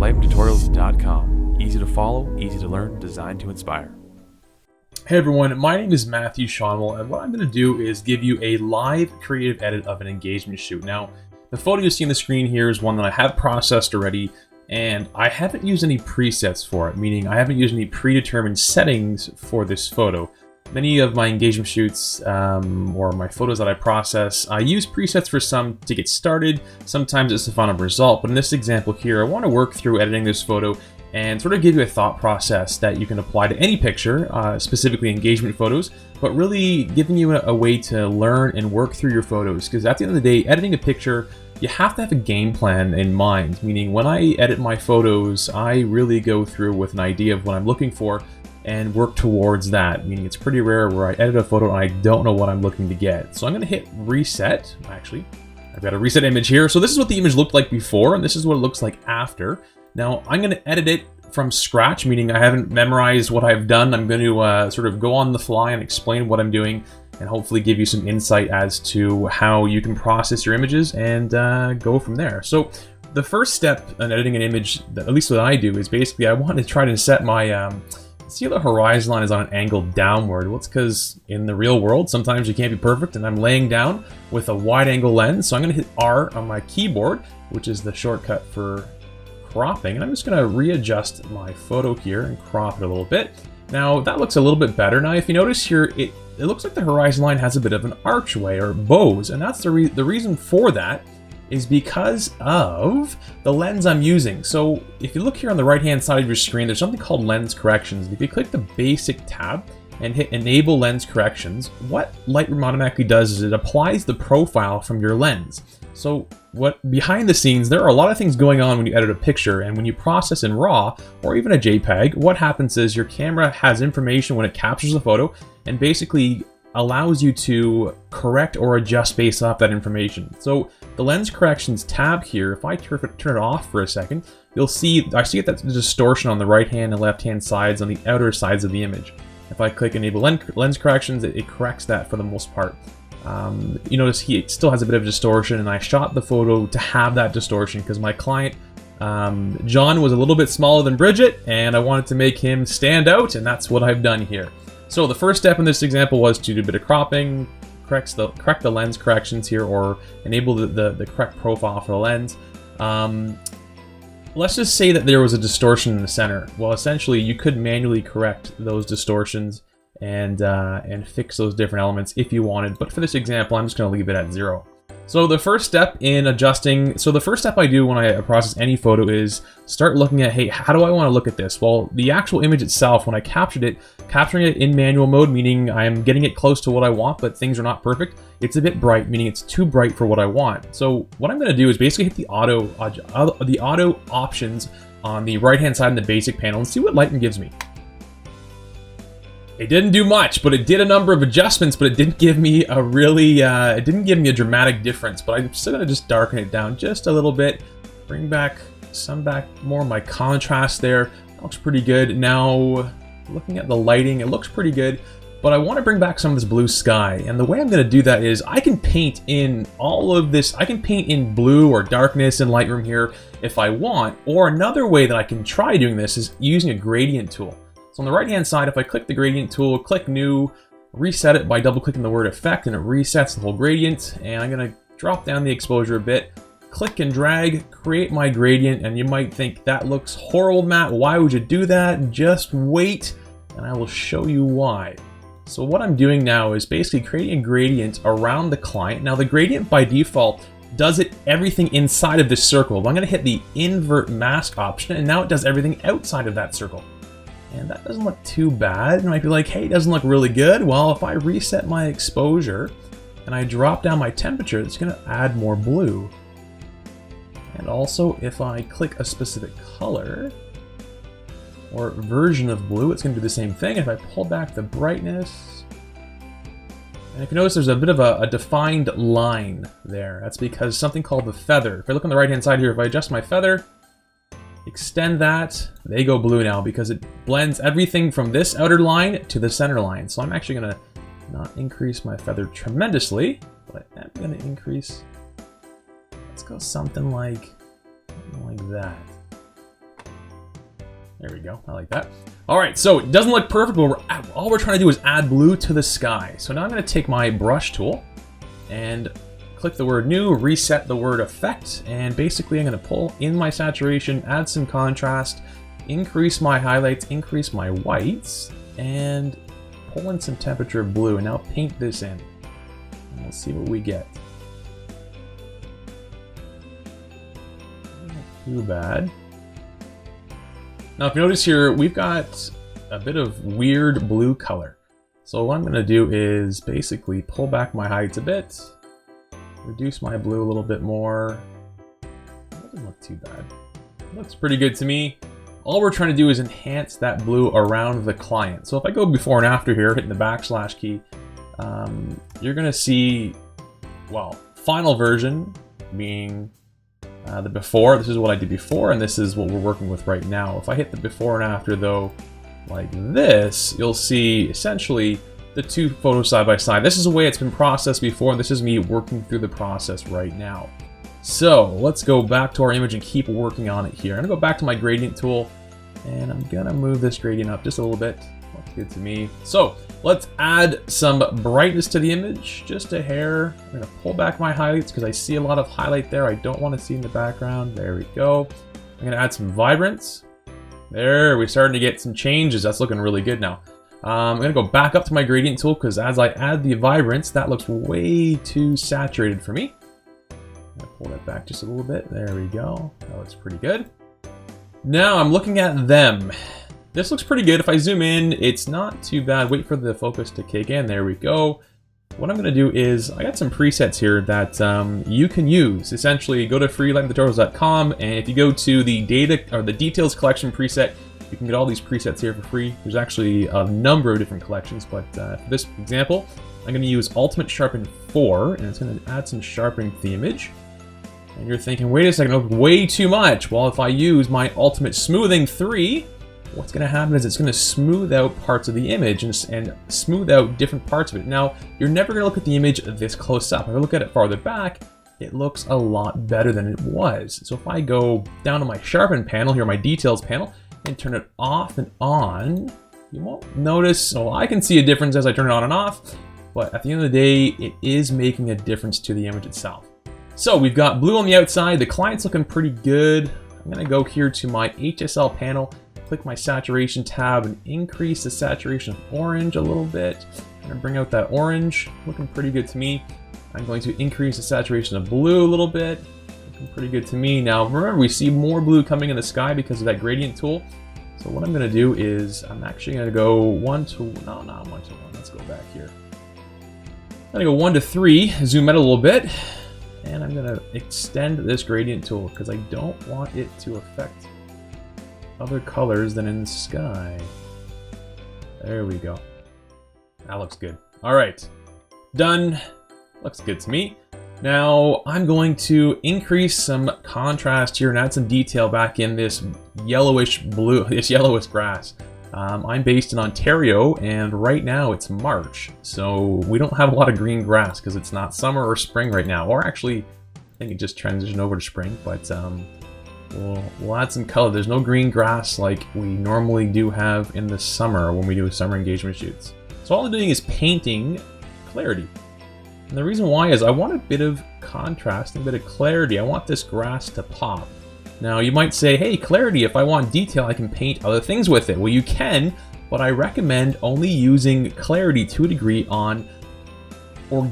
LightroomTutorials.com. Easy to follow, easy to learn, designed to inspire. Hey everyone, my name is Matthew Shonwell, and what I'm going to do is give you a live creative edit of an engagement shoot. Now, the photo you see on the screen here is one that I have processed already, and I haven't used any presets for it, meaning I haven't used any predetermined settings for this photo. Many of my engagement shoots or my photos that I process, I use presets for some to get started. Sometimes it's the final result, but in this example here, I want to work through editing this photo and sort of give you a thought process that you can apply to any picture, specifically engagement photos, but really giving you a way to learn and work through your photos. Because at the end of the day, editing a picture, you have to have a game plan in mind, meaning when I edit my photos, I really go through with an idea of what I'm looking for and work towards that, meaning it's pretty rare where I edit a photo and I don't know what I'm looking to get. So I'm gonna hit reset. Actually, I've got a reset image here. So this is what the image looked like before, and this is what it looks like after. Now I'm gonna edit it from scratch, meaning I haven't memorized what I've done. I'm going to sort of go on the fly and explain what I'm doing and hopefully give you some insight as to how you can process your images and go from there. So the first step in editing an image, at least what I do, is basically I want to try to set my, see how the horizon line is on an angle downward. Well, it's because in the real world, sometimes you can't be perfect, and I'm laying down with a wide angle lens. So I'm going to hit R on my keyboard, which is the shortcut for cropping, and I'm just going to readjust my photo here and crop it a little bit. Now that looks a little bit better. Now if you notice here, it looks like the horizon line has a bit of an archway or bows, and that's the reason for that is because of the lens I'm using. So if you look here on the right hand side of your screen, there's something called lens corrections. If you click the basic tab and hit enable lens corrections, what Lightroom automatically does is it applies the profile from your lens. So what behind the scenes, there are a lot of things going on when you edit a picture, and when you process in RAW or even a JPEG, what happens is your camera has information when it captures the photo and basically allows you to correct or adjust based off that information. So the lens corrections tab here, if I turn it off for a second, you'll see, I see that distortion on the right hand and left hand sides on the outer sides of the image. If I click enable lens corrections, it corrects that for the most part. You notice he still has a bit of distortion, and I shot the photo to have that distortion because my client, John, was a little bit smaller than Bridget, and I wanted to make him stand out, and that's what I've done here. So the first step in this example was to do a bit of cropping, correct the lens corrections here, or enable the correct profile for the lens. Let's just say that there was a distortion in the center. Well, essentially, you could manually correct those distortions and fix those different elements if you wanted. But for this example, I'm just going to leave it at 0. So the first step in adjusting, so the first step I do when I process any photo is start looking at, hey, how do I want to look at this? Well, the actual image itself, when I capturing it in manual mode, meaning I'm getting it close to what I want, but things are not perfect. It's a bit bright, meaning it's too bright for what I want. So what I'm going to do is basically hit the auto options on the right-hand side in the basic panel and see what Lightroom gives me. It didn't do much, but it did a number of adjustments, but it didn't give me a really, it didn't give me a dramatic difference, but I'm still gonna just darken it down just a little bit, bring back more of my contrast there. That looks pretty good. Now, looking at the lighting, it looks pretty good, but I wanna bring back some of this blue sky, and the way I'm gonna do that is I can paint in all of this, I can paint in blue or darkness in Lightroom here if I want, or another way that I can try doing this is using a gradient tool. So on the right-hand side, if I click the gradient tool, click new, reset it by double-clicking the word effect, and it resets the whole gradient. And I'm gonna drop down the exposure a bit, click and drag, create my gradient, and you might think, that looks horrible, Matt, why would you do that? Just wait, and I will show you why. So what I'm doing now is basically creating a gradient around the client. Now the gradient by default does everything inside of this circle. But I'm gonna hit the invert mask option, and now it does everything outside of that circle. And that doesn't look too bad. You might be like, hey, it doesn't look really good. Well, if I reset my exposure and I drop down my temperature, it's gonna add more blue. And also, if I click a specific color or version of blue, it's gonna do the same thing. If I pull back the brightness, and if you notice, there's a bit of a defined line there. That's because something called the feather. If I look on the right-hand side here, if I adjust my feather, extend that, they go blue now because it blends everything from this outer line to the center line. So I'm actually gonna not increase my feather tremendously, but I'm gonna increase, let's go something like that. There we go. I like that. All right, so it doesn't look perfect, but all we're trying to do is add blue to the sky. So now I'm going to take my brush tool and click the word new, reset the word effect, and basically I'm going to pull in my saturation, add some contrast, increase my highlights, increase my whites, and pull in some temperature blue, and now paint this in. And we'll see what we get. Not too bad. Now, if you notice here, we've got a bit of weird blue color. So what I'm going to do is basically pull back my highlights a bit, reduce my blue a little bit more. It doesn't look too bad. It looks pretty good to me. All we're trying to do is enhance that blue around the client. So if I go before and after here, hitting the backslash key, you're going to see, well, final version being the before. This is what I did before, and this is what we're working with right now. If I hit the before and after, though, like this, you'll see essentially the two photos side by side. This is the way it's been processed before, and this is me working through the process right now. So let's go back to our image and keep working on it here. I'm gonna go back to my gradient tool, and I'm gonna move this gradient up just a little bit. Looks good to me. So let's add some brightness to the image, just a hair. I'm gonna pull back my highlights because I see a lot of highlight there I don't want to see in the background. There we go. I'm gonna add some vibrance. There, we're starting to get some changes. That's looking really good now. I'm gonna go back up to my gradient tool because as I add the vibrance, that looks way too saturated for me. I'm gonna pull that back just a little bit. There we go. That looks pretty good. Now I'm looking at them. This looks pretty good. If I zoom in, it's not too bad. Wait for the focus to kick in. There we go. What I'm going to do is, I got some presets here that you can use. Essentially, go to freelighttutorials.com, and if you go to the data or the details collection preset, you can get all these presets here for free. There's actually a number of different collections, but for this example, I'm going to use Ultimate Sharpen 4, and it's going to add some sharpening to the image. And you're thinking, wait a second, oh, way too much. Well, if I use my Ultimate Smoothing 3, what's going to happen is it's going to smooth out parts of the image and smooth out different parts of it. Now, you're never going to look at the image this close up. If I look at it farther back, it looks a lot better than it was. So if I go down to my Sharpen panel, here my Details panel, and turn it off and on, you won't notice, so I can see a difference as I turn it on and off, but at the end of the day, it is making a difference to the image itself. So we've got blue on the outside, the client's looking pretty good. I'm going to go here to my HSL panel, click my saturation tab, and increase the saturation of orange a little bit. I'm going to bring out that orange, looking pretty good to me. I'm going to increase the saturation of blue a little bit, looking pretty good to me. Now remember, we see more blue coming in the sky because of that gradient tool. So what I'm going to do is, I'm actually going to go 1 to 1, no, not 1 to 1, let's go back here. I'm going to go 1 to 3, zoom out a little bit. And I'm going to extend this gradient tool because I don't want it to affect other colors than in the sky. There we go. That looks good. All right, done. Looks good to me. Now I'm going to increase some contrast here and add some detail back in this yellowish blue, this yellowish grass. I'm based in Ontario, and right now it's March, so we don't have a lot of green grass because it's not summer or spring right now. Or actually, I think it just transitioned over to spring, but we'll add some color. There's no green grass like we normally do have in the summer when we do summer engagement shoots. So all I'm doing is painting clarity. And the reason why is I want a bit of contrast, a bit of clarity. I want this grass to pop. Now you might say, hey, clarity, if I want detail, I can paint other things with it. Well, you can, but I recommend only using clarity to a degree on or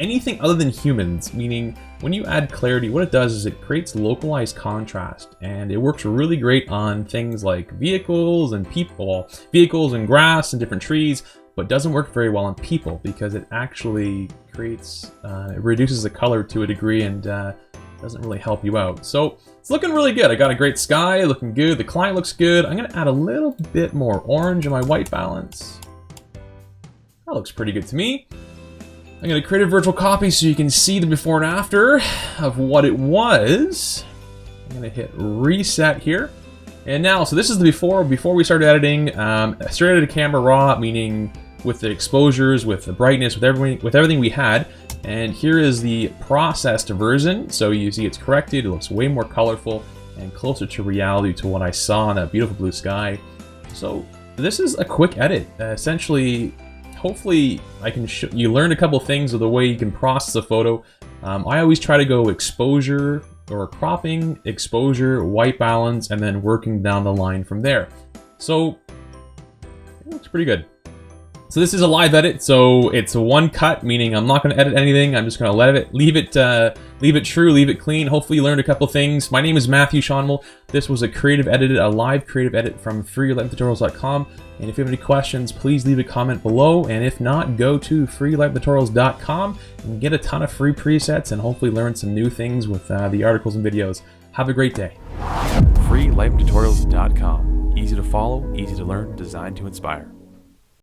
anything other than humans, meaning when you add clarity, what it does is it creates localized contrast, and it works really great on things like vehicles and people, vehicles and grass and different trees, but doesn't work very well on people because it actually creates, it reduces the color to a degree and doesn't really help you out. So it's looking really good. I got a great sky, looking good. The client looks good. I'm gonna add a little bit more orange in my white balance. That looks pretty good to me. I'm gonna create a virtual copy so you can see the before and after of what it was. I'm gonna hit reset here. And now, so this is the before we started editing, straight out of the camera raw, meaning with the exposures, with the brightness, with everything we had. And here is the processed version. So you see it's corrected, it looks way more colorful. and closer to reality to what I saw in that beautiful blue sky. So this is a quick edit. Essentially, hopefully I can you learned a couple things of the way you can process a photo. I always try to go exposure or cropping, exposure, white balance, and then working down the line from there. So it looks pretty good. So this is a live edit, so it's a one cut, meaning I'm not going to edit anything. I'm just going to leave it true, leave it clean. Hopefully you learned a couple things. My name is Matthew Schonmel. This was a live creative edit from freelightroomtutorials.com. And if you have any questions, please leave a comment below. And if not, go to freelightroomtutorials.com and get a ton of free presets and hopefully learn some new things with the articles and videos. Have a great day. freelightroomtutorials.com. Easy to follow, easy to learn, designed to inspire.